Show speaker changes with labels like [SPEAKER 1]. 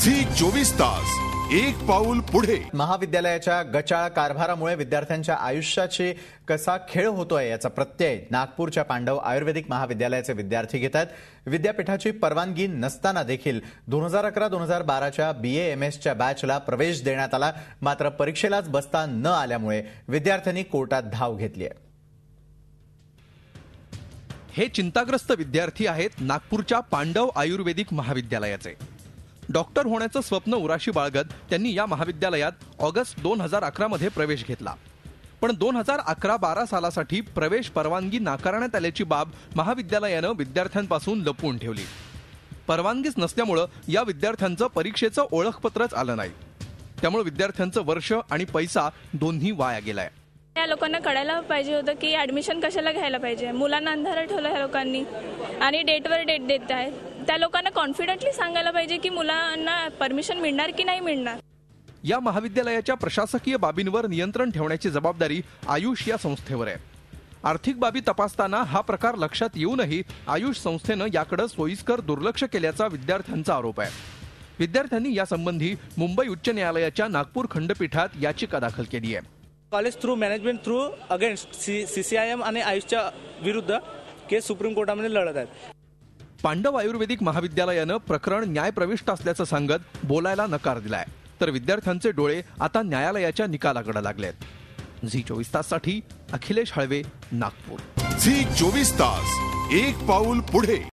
[SPEAKER 1] Zee 24 तास एक पाऊल पुढे।
[SPEAKER 2] महाविद्यालयाच्या गचाळ कारभारामुळे विद्यार्थ्यांच्या आयुष्याची कसा खेळ होतोय याचा प्रत्यय नागपूरच्या पांडव आयुर्वेदिक महाविद्यालयाचे विद्यार्थी घेतात। विद्यापीठाची परवानगी नसताना देखील 2011-2012च्या BA-MS बॅचला प्रवेश देण्यात आला, मात्र परीक्षेलाच बसता न आल्यामुळे विद्यार्थ्यांनी कोर्टात धाव घेतली आहे।
[SPEAKER 3] हे चिंताग्रस्त विद्यार्थी आहेत नागपूरच्या पांडव आयुर्वेदिक महाविद्यालयाचे। डॉक्टर होण्याचं स्वप्न उराशी बाळगत त्यांनी या महाविद्यालयात ऑगस्ट 2011 मध्ये प्रवेश घेतला, पण 2011-12 सालासाठी प्रवेश परवानगी नाकारण्यात आल्याची बाब महाविद्यालयानं विद्यार्थ्यांपासून लपवून ठेवली। परवानगीच नसल्यामुळे या विद्यार्थ्यांचं परीक्षेचं ओळखपत्रच आलं नाही, त्यामुळे विद्यार्थ्यांचं वर्ष आणि पैसा दोन्ही वाया गेलाय।
[SPEAKER 4] या लोकांना कळायला पाहिजे होतं की ऍडमिशन कशाला घ्यायला पाहिजे। मुलांना अंधारा ठेवलं ह्या लोकांनी आणि डेटवर डेट देत आहेत। त्या लोकांना कॉन्फिडेंटली सांगायला पाहिजे की मुलांना परमिशन मिळणार की नाही मिळणार।
[SPEAKER 3] या महाविद्यालयाच्या प्रशासकीय बाबींवर नियंत्रण ठेवण्याची जबाबदारी आयुष या संस्थेवर आहे। आर्थिक बाबी तपासताना हा प्रकार लक्षात येऊनही आयुष संस्थेनं याकडे सोयीस्कर दुर्लक्ष केल्याचा विद्यार्थ्यांचा आरोप आहे। विद्यार्थ्यांनी यासंबंधी मुंबई उच्च न्यायालयाच्या नागपूर खंडपीठात याचिका दाखल केली आहे।
[SPEAKER 5] College through management through against CCIM आणि आयुषच्या विरुद्ध केस सुप्रीम कोर्टामध्ये लढत आहेत।
[SPEAKER 3] पांडव आयुर्वेदिक महाविद्यालयानं प्रकरण न्यायप्रविष्ट असल्याचं सांगत बोलायला नकार दिलाय, तर विद्यार्थ्यांचे डोळे आता न्यायालयाच्या निकालाकडे लागलेत। झी 24 ताससाठी अखिलेश हळवे, नागपूर।
[SPEAKER 1] झी 24 तास एक पाऊल पुढे।